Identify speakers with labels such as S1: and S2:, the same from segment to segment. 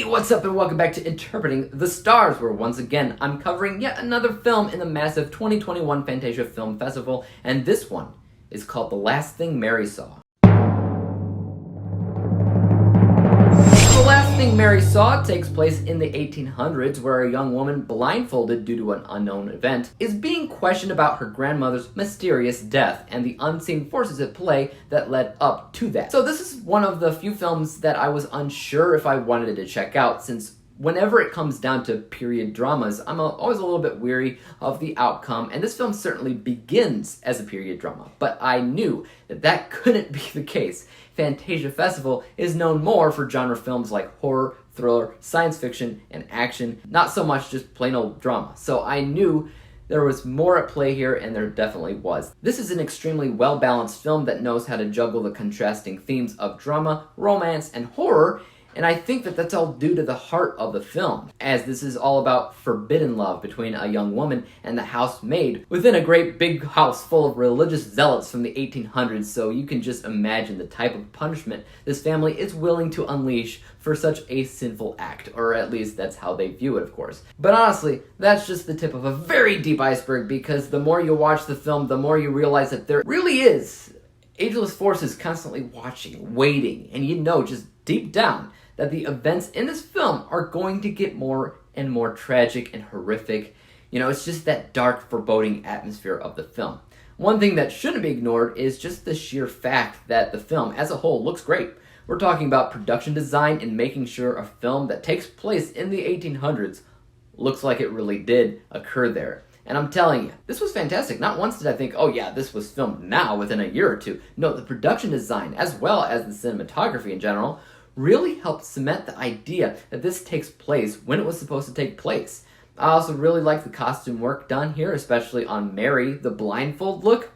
S1: Hey, what's up and welcome back to Interpreting the Stars, where once again I'm covering yet another film in the massive 2021 Fantasia Film Festival, and this one is called The Last Thing Mary Saw. The Last Thing Mary Saw takes place in the 1800s, where a young woman, blindfolded due to an unknown event, is being questioned about her grandmother's mysterious death and the unseen forces at play that led up to that. So this is one of the few films that I was unsure if I wanted to check out, since whenever it comes down to period dramas, I'm always a little bit weary of the outcome, and this film certainly begins as a period drama, but I knew that that couldn't be the case. Fantasia Festival is known more for genre films like horror, thriller, science fiction, and action, not so much just plain old drama. So I knew there was more at play here, and there definitely was. This is an extremely well-balanced film that knows how to juggle the contrasting themes of drama, romance, and horror, and I think that that's all due to the heart of the film, as this is all about forbidden love between a young woman and the housemaid within a great big house full of religious zealots from the 1800s, so you can just imagine the type of punishment this family is willing to unleash for such a sinful act, or at least that's how they view it, of course. But honestly, that's just the tip of a very deep iceberg, because the more you watch the film, the more you realize that there really is ageless forces constantly watching, waiting, and you know just deep down that the events in this film are going to get more and more tragic and horrific. You know, it's just that dark, foreboding atmosphere of the film. One thing that shouldn't be ignored is just the sheer fact that the film as a whole looks great. We're talking about production design and making sure a film that takes place in the 1800s looks like it really did occur there. And I'm telling you, this was fantastic. Not once did I think, oh yeah, this was filmed now within a year or two. No, the production design, as well as the cinematography in general, really helped cement the idea that this takes place when it was supposed to take place. I also really like the costume work done here, especially on Mary. The blindfold look,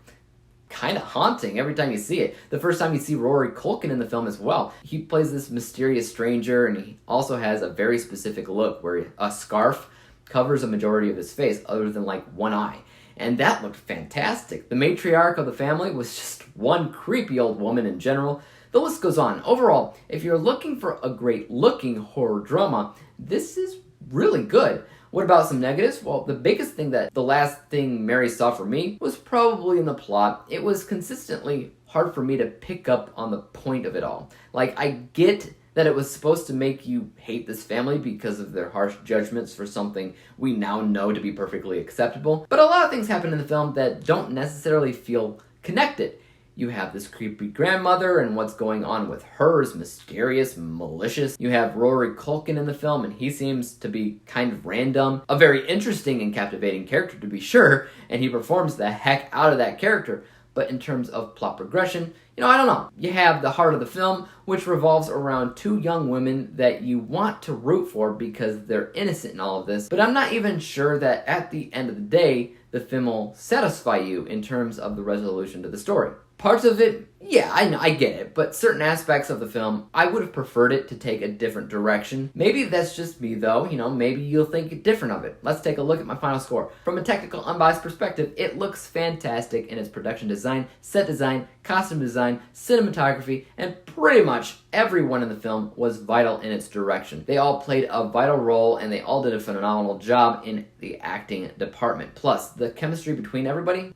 S1: kind of haunting every time you see it. The first time you see Rory Culkin in the film as well, he plays this mysterious stranger, and he also has a very specific look where a scarf covers a majority of his face other than like one eye. And that looked fantastic. The matriarch of the family was just one creepy old woman in general. The list goes on. Overall, if you're looking for a great-looking horror drama, this is really good. What about some negatives? Well, the biggest thing that The Last Thing Mary Saw for me was probably in the plot. It was consistently hard for me to pick up on the point of it all. Like, I get that it was supposed to make you hate this family because of their harsh judgments for something we now know to be perfectly acceptable, but a lot of things happen in the film that don't necessarily feel connected. You have this creepy grandmother, and what's going on with her is mysterious, malicious. You have Rory Culkin in the film, and he seems to be kind of random. A very interesting and captivating character, to be sure, and he performs the heck out of that character. But in terms of plot progression, you know, I don't know. You have the heart of the film, which revolves around two young women that you want to root for because they're innocent in all of this. But I'm not even sure that at the end of the day, the film will satisfy you in terms of the resolution to the story. Parts of it, yeah, I get it, but certain aspects of the film, I would have preferred it to take a different direction. Maybe that's just me though, you know, maybe you'll think different of it. Let's take a look at my final score. From a technical, unbiased perspective, it looks fantastic in its production design, set design, costume design, cinematography, and pretty much everyone in the film was vital in its direction. They all played a vital role, and they all did a phenomenal job in the acting department. Plus, the chemistry between everybody,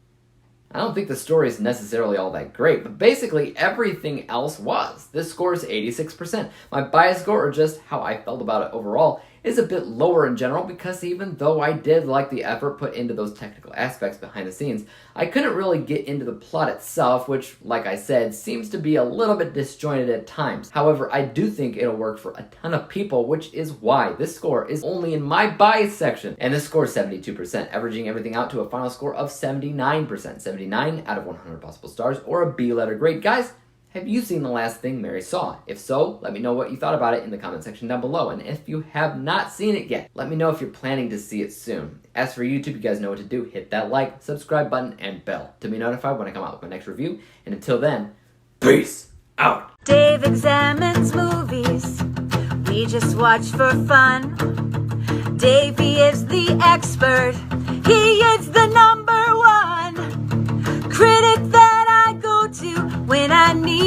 S1: I don't think the story is necessarily all that great, but basically everything else was. This score is 86%. My bias score, or just how I felt about it overall, is a bit lower in general, because even though I did like the effort put into those technical aspects behind the scenes, I couldn't really get into the plot itself, which, like I said, seems to be a little bit disjointed at times. However, I do think it'll work for a ton of people, which is why this score is only in my bias section. And this score is 72%, averaging everything out to a final score of 79%. 79 out of 100 possible stars, or a B-letter grade. Guys, have you seen The Last Thing Mary Saw? If so, let me know what you thought about it in the comment section down below. And if you have not seen it yet, let me know if you're planning to see it soon. As for YouTube, you guys know what to do. Hit that like, subscribe button, and bell to be notified when I come out with my next review. And until then, peace out.
S2: Dave examines movies we just watch for fun. Davey is the expert. He is the #1 critic that I go to when I need